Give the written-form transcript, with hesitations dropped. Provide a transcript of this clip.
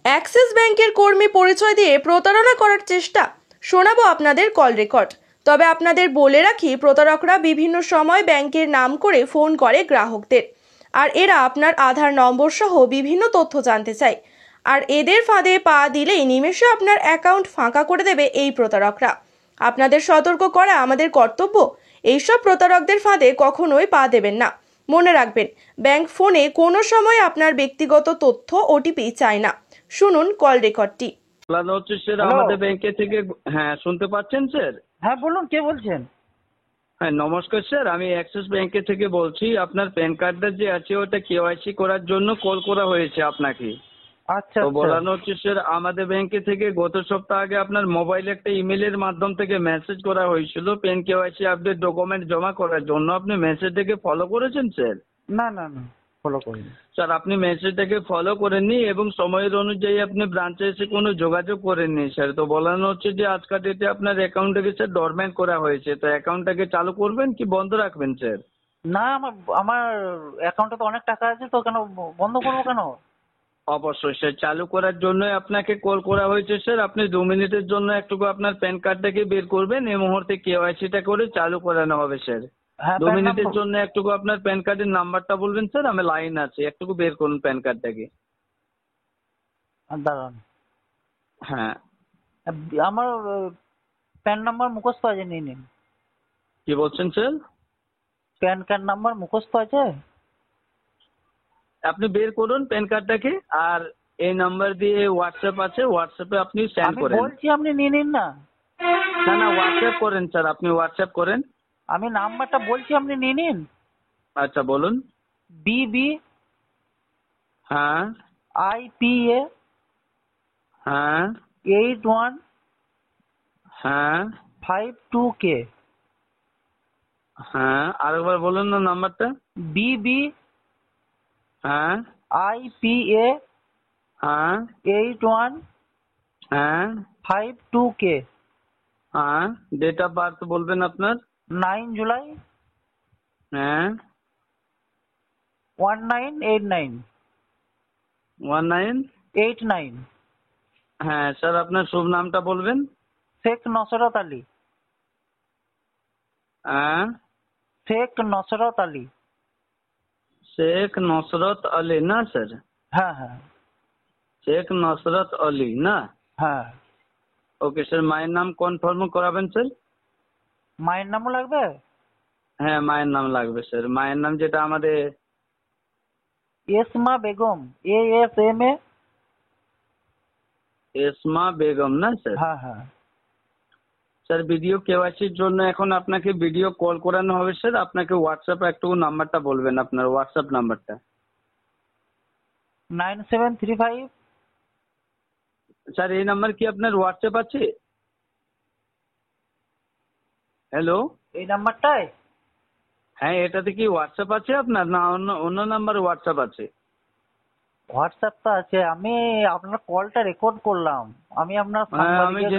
Axis ব্যাংকের কর্মী পরিচয় দিয়ে প্রতারণা করার চেষ্টা। শোনাবো আপনাদের কল রেকর্ড। তবে আপনাদের বলে রাখি, প্রতারকরা বিভিন্ন সময় ব্যাংকের নাম করে ফোন করে গ্রাহকদের, আর এরা আপনার আধার নম্বর সহ বিভিন্ন তথ্য জানতে চায়। আর এদের ফাঁদে পা দিলেই নিমেষে আপনার অ্যাকাউন্ট ফাঁকা করে দেবে এই প্রতারকরা। আপনাদের সতর্ক করা আমাদের কর্তব্য। এইসব প্রতারকদের ফাঁদে কখনোই পা দেবেন না। মনে রাখবেন, ব্যাংক ফোনে কোনো সময় আপনার ব্যক্তিগত তথ্য ওটিপি চায় না। শুনুন কল রেকর্ডটি। হচ্ছে স্যার হ্যালো। আমাদের ব্যাংকে থেকে। হ্যাঁ, শুনতে পাচ্ছেন স্যার? হ্যাঁ বলুন, কে বলছেন? হ্যাঁ, নমস্কার স্যার, আমি অ্যাক্সিস ব্যাংকে থেকে বলছি। আপনার প্যান কার্ডটা যে আছে ওটা কেওয়াইসি করার জন্য কল করা হয়েছে আপনাকে। আচ্ছা তো আচ্ছা। বলানো হচ্ছে স্যার, আমাদের ব্যাংকে থেকে গত সপ্তাহ আগে আপনার মোবাইলে একটা ইমেলের মাধ্যম থেকে মেসেজ করা হয়েছিল প্যান কেওয়াইসি আপডেট ডকুমেন্ট জমা করার জন্য। আপনি মেসেজটাকে ফলো করেছেন স্যার? না না না, ফলো করিনি। স্যার, আপনি মেসেজটাকে ফলো করেননি এবং সময়ের অনুযায়ী আপনি ব্রাঞ্চে এসে কোনো যোগাযোগ করেননি স্যার। তো বলানো হচ্ছে যে আজকের ডেটে আপনার অ্যাকাউন্টটাকে স্যার ডরম্যান্ট করা হয়েছে। তো অ্যাকাউন্টটাকে চালু করবেন কি বন্ধ রাখবেন স্যার? না, আমার আমার অ্যাকাউন্টে তো অনেক টাকা আছে, তো কেন বন্ধ করবো কেন? অবশ্যই স্যার, চালু করার জন্যই আপনাকে কল করা হয়েছে স্যার। আপনি 2 মিনিটের জন্য একটুকু আপনার প্যান কার্ডটাকে বের করবেন, এই মুহূর্তে কেওয়াইসিটা করে চালু করানো হবে স্যার। হ্যাঁ, 2 মিনিটের জন্য একটুকু আপনার প্যান কার্ডের নাম্বারটা বলবেন স্যার, আমি লাইন আছে, একটুকু বের করুন প্যান কার্ডটাকে। দাঁড়ান। হ্যাঁ। আমার প্যান নাম্বার মুখস্থ আছে, নিয়ে নিন। কি বলছেন স্যার? প্যান কার্ড নাম্বার মুখস্থ আছে? আপনি বের করুন প্যান কার্ডটাকে, আর এই নাম্বার দিয়ে হোয়াটসঅ্যাপ আছে, হোয়াটসঅ্যাপে আপনি সেন্ড আমি করেন। বলছি, আপনি নিয়ে নিন না। না না, হোয়াটসঅ্যাপ করেন স্যার, আপনি হোয়াটসঅ্যাপ করেন। আমি নাম্বারটা বলছি, আপনি নিয়ে নিন। আচ্ছা বলুন। BB হ্যাঁ IPA হ্যাঁ 8152K। হ্যাঁ হ্যাঁ, আরেকবার বলুন না নাম্বারটা। BB হ্যাঁ IPA হ্যাঁ 8152K। হ্যাঁ, ডেট অফ বার্থ বলবেন আপনার। 9 জুলাই হ্যাঁ 1989। 1989। হ্যাঁ স্যার, আপনার শুভ নামটা বলবেন। শেখ নসরত আলী। হ্যাঁ, শেখ নসরত আলী। শেখ নসরত আলী না স্যার? হ্যাঁ হ্যাঁ শেখ নসরত আলী না? হ্যাঁ। ওকে স্যার, মায়ের নাম কনফার্ম করাবেন স্যার। মায়ের নামও লাগবে? হ্যাঁ, মায়ের নাম লাগবে স্যার। মায়ের নাম যেটা আমাদের asthma Begum, ASMA। Asthma Begum না স্যার? হ্যাঁ হ্যাঁ। স্যার, ভিডিও কেওয়াইসির জন্য এখন আপনাকে ভিডিও কল করানো হবে স্যার। আপনাকে হোয়াটসঅ্যাপে একটু নাম্বারটা বলবেন, আপনার হোয়াটসঅ্যাপ নাম্বারটা। 9735। স্যার, এই নাম্বার কি আপনার হোয়াটসঅ্যাপ আছে? হ্যালো। এই নাম্বারটায়? হ্যাঁ, এটাতে কি হোয়াটসঅ্যাপ আছে আপনার, না অন্য অন্য নাম্বারে হোয়াটসঅ্যাপ আছে? হোয়াটসঅ্যাপ তো আছে। আমি আপনার কলটা রেকর্ড করলাম। আমি আপনার হ্যাঁ, আমি সাংবাদিকের